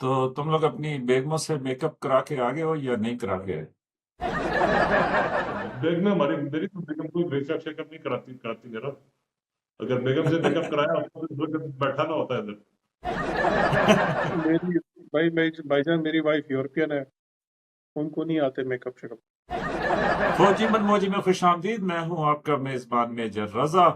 तो तुम लोग अपनी बेगमों से मेकअप करा के आ गए हो या नहीं करा के आए? बेगम हमारी मेरी तो बेगम कोई मेकअप शेकअप नहीं कराती कराती मेरा। अगर बेगम से मेकअप कराया होता तो इस वक्त बैठा ना होता इधर। मेरी भाईजान मेरी वाइफ यूरोपियन है, उनको नहीं आते मेकअप शेकअप। फौजी मनमौजी में खुश आमदीद। मैं हूं आपका मेजबान मेजर रजा।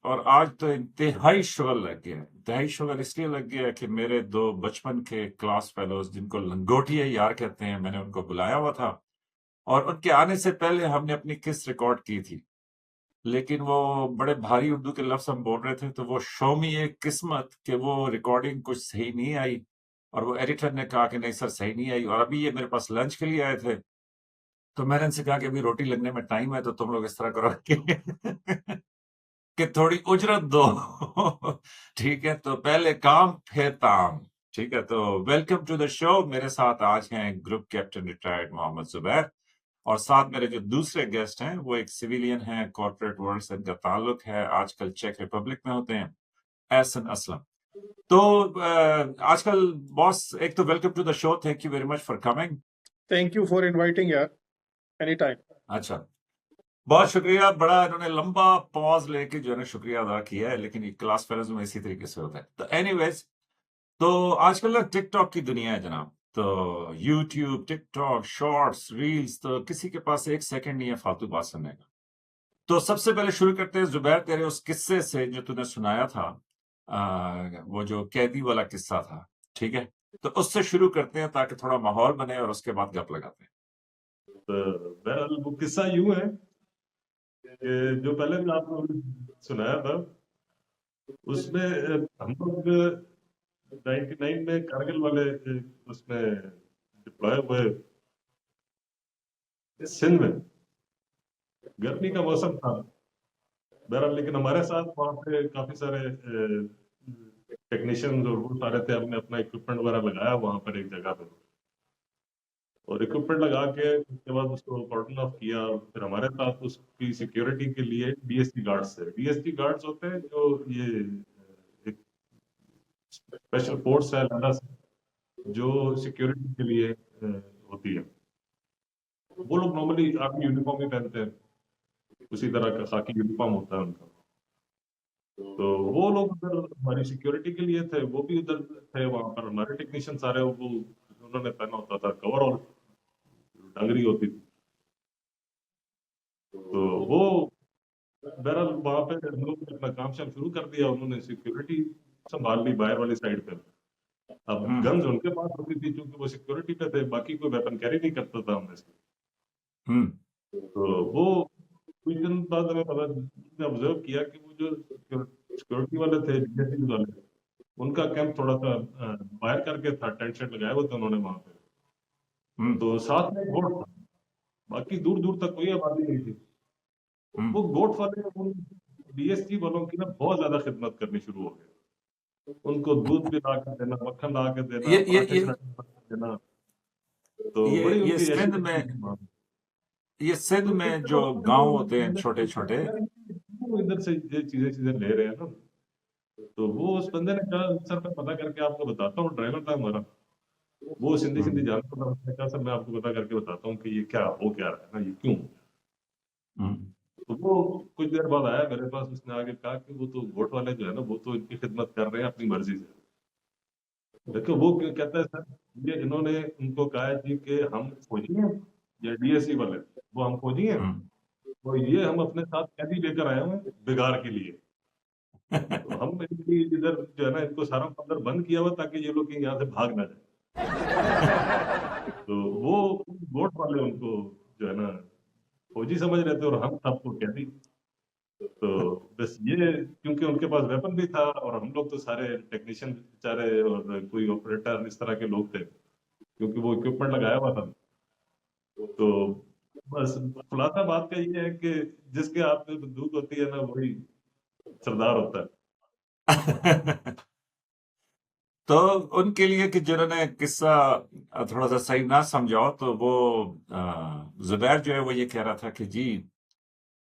और आज तो इंतहाई शुगर लग गया। इंतहाई शुगर इसलिए लग गया कि मेरे दो बचपन के क्लास फेलोज जिनको लंगोटिया यार कहते हैं, मैंने उनको बुलाया हुआ था। और उनके आने से पहले हमने अपनी किस रिकॉर्ड की थी, लेकिन वो बड़े भारी उर्दू के लफ्ज हम बोल रहे थे, तो वो शौमी एक किस्मत कि वो रिकॉर्डिंग कुछ सही नहीं आई। और वो एडिटर ने कहा कि नहीं सर सही नहीं आई, और अभी ये मेरे पास लंच के लिए आए थे। तो मैंने इनसे कहा कि अभी रोटी लगने में टाइम है, तो तुम लोग इस तरह करो कि कि थोड़ी उजरत दो। ठीक है, तो पहले काम फिर ताम। ठीक है, तो वेलकम टू द शो। मेरे साथ आज हैं group captain retired Mohammad Zubair, और साथ मेरे जो दूसरे गेस्ट हैं वो एक सिविलियन हैं, कॉर्पोरेट वर्ल्ड से इनका ताल्लुक है, आजकल चेक रिपब्लिक में होते हैं, एहसन असलम। तो आजकल बॉस, एक तो welcome to the show, thank you very much for coming. Thank you for inviting यार, एनी टाइम। अच्छा, बहुत शुक्रिया। बड़ा इन्होंने लंबा पॉज लेके जो है ना शुक्रिया अदा किया है, लेकिन ये क्लास फेलोज में इसी तरीके से होता है। तो एनीवेज, तो आजकल ना टिकटॉक की दुनिया है जनाब। तो यूट्यूब, टिकटॉक, शॉर्ट्स, रील्स, तो किसी के पास एक सेकंड नहीं है फालतू बात सुनने का। तो सबसे पहले शुरू करते हैं जुबैर तेरे उस किस्से से जो तूने सुनाया था, वो जो कैदी वाला किस्सा था। ठीक है, तो उससे शुरू करते हैं ताकि थोड़ा माहौल बने, और उसके बाद गप लगाते हैं। तो बहरहाल वो किस्सा यूं है कि जो पहले भी आपको सुनाया था उसमें हम लोग 99 में कारगिल वाले उसमें डिप्लॉय हुए सिंध में। गर्मी का मौसम था बहरहाल, लेकिन हमारे साथ वहाँ पे काफी सारे टेक्नीशियंस और वो सारे थे। हमने अपना इक्विपमेंट वगैरह लगाया वहाँ पर एक जगह पे, और इक्विपमेंट लगा के उसके बाद उसको कॉर्डन ऑफ किया। फिर हमारे साथ उसकी सिक्योरिटी के लिए डीएसटी गार्ड्स थे। डीएसटी गार्ड्स होते हैं जो ये एक स्पेशल फोर्स है लड़ा से, जो सिक्योरिटी के लिए होती है। वो लोग नॉर्मली आर्मी यूनिफॉर्म ही पहनते हैं, उसी तरह का खाकी यूनिफॉर्म होता है उनका। तो वो लोग उधर हमारी सिक्योरिटी के लिए थे, वो भी उधर थे। वहां पर हमारे टेक्नीशियन सारे वो उन्होंने पहना होता था कवर और डांगरी होती थी। तो वो बहरहाल वहां पे हम लोग ने अपना काम शाम शुरू कर दिया। उन्होंने सिक्योरिटी संभाल ली बाहर वाली साइड पे। अब हम्म। गन्स उनके पास होती थी क्योंकि वो सिक्योरिटी पे थे, बाकी कोई वेपन कैरी नहीं करता था उनमें से। हम्म। तो वो कुछ दिन बाद हमें पता, ऑब्जर्व किया कि वो जो सिक्योरिटी वाले थे, डीएसपी वाले, उनका कैंप थोड़ा सा बाहर करके था, टेंट शेट लगाए हुए थे उन्होंने वहां पे। हम्म। तो साथ में गोट था, बाकी दूर दूर तक कोई आबादी नहीं थी। हम्म। वो गोट वाले उन डीएसपी वालों की ना बहुत ज्यादा खिदमत करनी शुरू हो गई। उनको दूध भी ला के देना, मक्खन ला के देना, ये ये पराठे ये शराठे बना के देना। तो ये बड़ी ये उनकी ऐसी सिंध तैसी में, थी वहाँ। ये सिंध तो में इससे जो लोगों ने गांव होते हैं छोटे छोटे। वो इधर से ये चीजें चीजें ले रहे हैं ना। तो वो उस बंदे ने कहा सर मैं पता करके आपको बताता हूँ। ड्राइवर था हमारा, वो सिंधी सिंधी हम्म। जानता था। उसने कहा सर मैं आपको पता करके बताता हूँ कि ये क्या हो क्या रहा है ना, ये क्यों। हम्म। तो वो कुछ देर बाद आया मेरे पास। उसने आगे कहा कि वो तो वोट वाले जो है ना, वो तो इनकी खिदमत कर रहे हैं अपनी मर्जी से। देखो वो क्यों कहता है सर, ये इन्होंने उनको कहा है जी कि हम फौजी हैं, ये डीएससी वाले, वो हम फौजी हैं, हम्म। तो ये हम अपने साथ कैदी लेकर आए हुए हैं बिगाड़ के लिए। तो हम इनकी इधर जो है ना, इनको सारा अंदर बंद किया हुआ ताकि ये लोग यहाँ से भाग ना जाए। तो वो वोट वाले उनको जो है ना फौजी समझ रहे थे, और हम सबको कैदी। तो बस ये, क्योंकि उनके पास वेपन भी था और हम लोग तो सारे टेक्नीशियन बेचारे और कोई ऑपरेटर इस तरह के लोग थे, क्योंकि वो इक्विपमेंट लगाया हुआ था। तो बस खुलासा बात का ये है कि जिसके हाथ में बंदूक होती है ना, वही सरदार होता है। तो उनके लिए कि जिन्होंने किस्सा थोड़ा सा सही ना समझाओ, तो वो जुबैर जो है वो ये कह रहा था कि जी,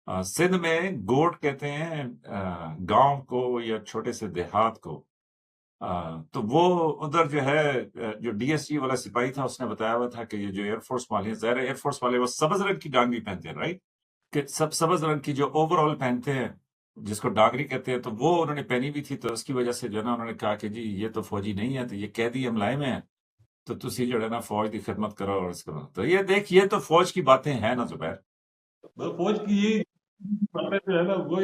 सिंध में गोट कहते हैं गांव को या छोटे से देहात को। तो वो उधर जो है जो डीएसजी वाला सिपाही था उसने बताया हुआ था कि ये जो एयरफोर्स वाले हैं, ज़ाहिर है एयरफोर्स वाले वो सब्ज रंग की डांगरी पहनते हैं, राइट? कि सब सब्ज रंग की जो ओवरऑल पहनते हैं, जिसको डांगरी कहते हैं, तो वो उन्होंने पहनी भी थी, तो उसकी वजह से जो है ना उन्होंने कहा कि जी ये तो फौजी नहीं है, तो ये कैदी हमलाए में है, तो तुसी जो है ना फौज की खिदमत करो और इसको। तो ये देख, ये तो फौज की बातें हैं ना जुबैर। मतलब फौज की ये बातें जो है ना वो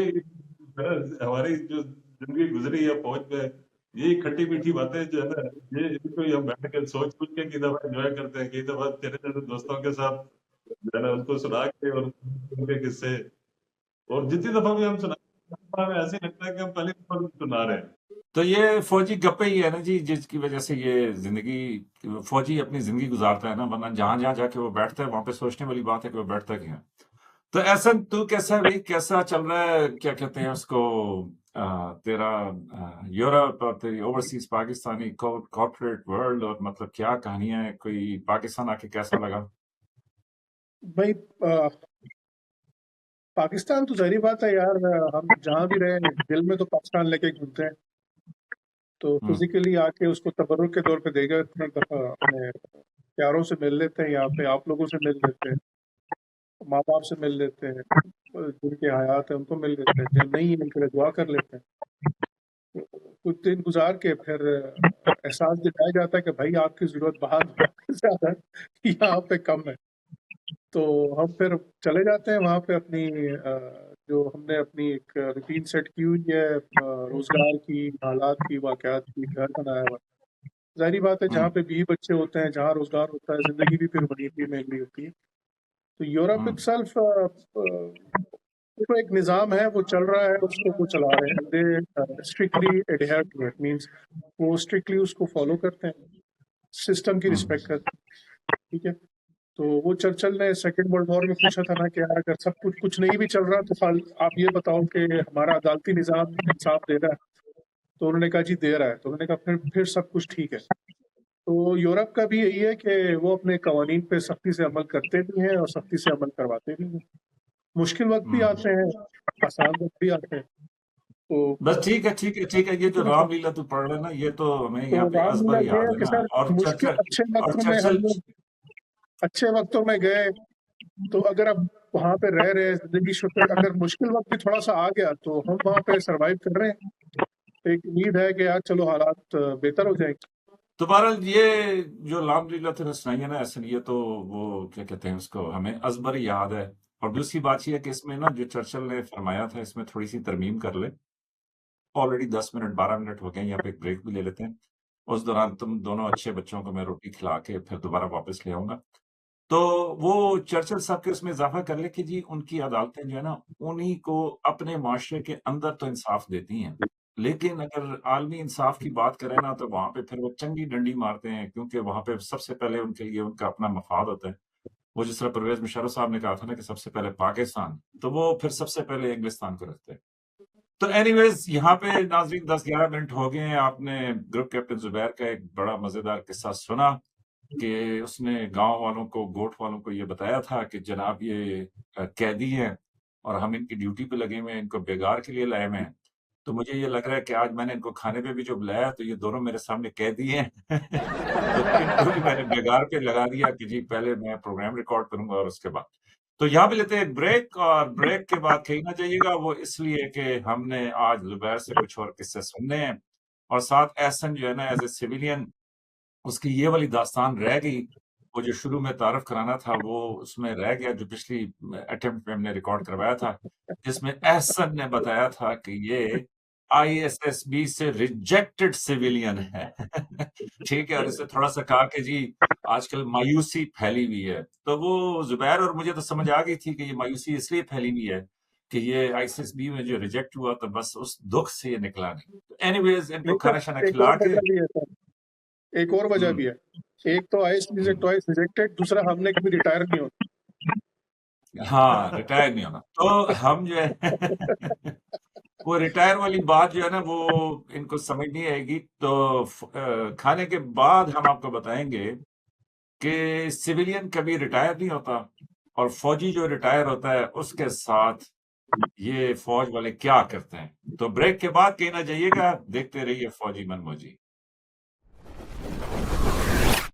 हमारी जो जिंदगी गुजरी है फौज में, ये खट्टी मीठी बातें जो है ना, ये इनको ही हम बैठ के सोच सोच के कई दफा एंजॉय करते हैं, कई दफा तेरे जैसे दोस्तों के साथ जो है ना उनको सुना के और उनके किस्से, और जितनी दफा भी हम सुना हमें ऐसे लगता है कि हम पहली दफा सुना रहे हैं। तो ये फौजी गप्पे ही है ना जी, जिसकी वजह से ये जिंदगी, फौजी अपनी जिंदगी गुजारता है ना, वरना जहां जहां जाके वो बैठता है वहां पे सोचने वाली बात है कि वो बैठता क्या है। तो ऐसा तू कैसा है भाई, कैसा चल रहा है, क्या कहते हैं उसको, तेरा यूरोप और तेरी ओवरसीज पाकिस्तानी कॉर्पोरेट वर्ल्ड, और मतलब क्या कहानियां है, कोई पाकिस्तान आके कैसा लगा? भाई पाकिस्तान तो जाहिर बात है यार, हम जहाँ भी रहे दिल में तो पाकिस्तान लेके घूमते हैं। तो हम्म। फिजिकली आके उसको तबर्रुक के तौर पे देगा, इतना दफा अपने प्यारों से मिल लेते हैं, यहाँ पे आप लोगों से मिल लेते हैं, माँ बाप से मिल लेते हैं, जिनके हयात है उनको मिल लेते हैं, जिन नहीं है उनके लिए दुआ कर लेते हैं। कुछ दिन गुजार के फिर एहसास दिलाया जाता है कि भाई आपकी जरूरत बाहर ज्यादा है, यहाँ पे कम है। तो हम फिर चले जाते हैं वहाँ पे अपनी जो हमने अपनी एक रूटीन सेट की हुई है, रोजगार की, हालात की, वाकयात की, घर बनाया हुआ है। जाहिर बात है जहाँ हम्म। पे बीवी बच्चे होते हैं, जहाँ रोजगार होता है, जिंदगी भी फिर वहीं पे मिल होती है। तो यूरोप हम्म। इटसेल्फ तो एक निज़ाम है, वो चल रहा है, उसको वो चला रहे हैं, they strictly adhere to it, means वो स्ट्रिक्टली उसको फॉलो करते हैं, सिस्टम की हम्म। रिस्पेक्ट करते हैं। ठीक है। तो वो चर्चिल ने सेकेंड वर्ल्ड वॉर में पूछा था ना कि यार अगर सब कुछ नहीं भी चल रहा तो आप ये बताओ कि हमारा अदालती निज़ाम इंसाफ दे रहा है? तो उन्होंने कहा जी दे रहा है। तो उन्होंने कहा फिर सब कुछ ठीक है। तो यूरोप का भी यही है कि वो अपने कवानीन पे सख्ती से अमल करते भी हैं और सख्ती से अमल करवाते भी हैं। मुश्किल वक्त भी हम्म। आते हैं, आसान वक्त भी आते हैं। तो बस ठीक है, ठीक है, ठीक है। ये जो रामलीला तू पढ़ रहा है ना, ये तो हमें तो यहाँ पे रामलीला अजबर ये याद है है कि ना। सर और मुश्किल चर्चिल, अच्छे और वक्तों में हम चर्चिल, लोग अच्छे वक्तों में गए, तो अगर आप वहां पे रह रहे हैं, जिंदगी शुक्र, अगर मुश्किल वक्त भी थोड़ा सा आ गया तो हम वहां पे सरवाइव कर रहे हैं। तो एक उम्मीद है कि यार चलो हालात बेहतर हो जाएंगे। तो बहरहाल ये जो रामलीला तूने सुनाई है ना, असल ये तो वो क्या कहते हैं उसको, हमें अजबर याद है। और दूसरी बात ये है कि इसमें ना जो चर्चिल ने फरमाया था, इसमें थोड़ी सी तरमीम कर ले। ऑलरेडी 10 मिनट 12 मिनट हो गए हैं, यहाँ पे एक ब्रेक भी ले लेते हैं। उस दौरान तुम दोनों अच्छे बच्चों को मैं रोटी खिला के फिर दोबारा वापस ले आऊंगा। तो वो चर्चिल साहब के उसमें इजाफा कर ले कि जी उनकी अदालतें जो है ना, उन्हीं को अपने माशरे के अंदर तो इंसाफ देती हैं, लेकिन अगर आलमी इंसाफ की बात करें ना, तो वहां पे फिर वो चंगी डंडी मारते हैं, क्योंकि वहां पे सबसे पहले उनके लिए उनका अपना मफाद होता है। वो जिस तरह परवेज मुशर्रफ साहब ने कहा था ना कि सबसे पहले पाकिस्तान, तो वो फिर सबसे पहले इंग्लिस्तान को रखते हैं। तो एनीवेज यहाँ पे नाजरीन 10-11 मिनट हो गए हैं। आपने ग्रुप कैप्टन जुबैर का एक बड़ा मजेदार किस्सा सुना कि उसने गांव वालों को, गोट वालों को ये बताया था कि जनाब ये कैदी हैं और हम इनकी ड्यूटी पे लगे हुए हैं, इनको बेगार के लिए लाए हुए हैं। तो मुझे ये लग रहा है कि आज मैंने इनको खाने पे भी जो बुलाया, तो ये दोनों मेरे सामने कैदी हैं। तो इनको भी मैंने बेगार पे लगा दिया कि जी पहले मैं प्रोग्राम रिकॉर्ड करूंगा और उसके बाद। तो यहाँ पे लेते हैं एक ब्रेक, और ब्रेक के बाद कहीं ना जाइएगा, वो इसलिए कि हमने आज जुबैर से कुछ और किस्से सुनने हैं, और साथ एहसन जो है ना एज ए सिविलियन, उसकी ये वाली दास्तान रह गई। वो जो शुरू में तारफ़ कराना था, वो उसमें रह गया, जो पिछली अटेम्प्ट में हमने रिकॉर्ड करवाया था, जिसमें एहसन ने बताया था कि ये आईएसएसबी से रिजेक्टेड सिविलियन है। ठीक है, और इससे थोड़ा-सा कहा कि जी आजकल मायूसी फैली हुई है। तो वो ज़ुबैर और मुझे तो समझ आ गई थी कि ये मायूसी इसलिए फैली हुई है कि ये आईएसएसबी में जो रिजेक्ट हुआ, तो बस उस दुःख से ये निकला नहीं। तो एनीवेज़ इनको नहीं खाना-शाना सर, एक खिला और के। वजह भी है सर, एक और वजह हुँ। भी है। एक तो आइस हुँ। ट्वाइस रिजेक्टेड, दूसरा हमने कभी रिटायर नहीं हाँ, रिटायर नहीं होना। तो हम जो है वो रिटायर वाली बात जो है ना, वो इनको समझ नहीं आएगी। तो खाने के बाद हम आपको बताएँगे कि सिविलियन कभी रिटायर नहीं होता, और फौजी जो रिटायर होता है, उसके साथ ये फौज वाले क्या करते हैं। तो ब्रेक के बाद कहीं ना जाइएगा, देखते रहिए फौजी मनमोजी।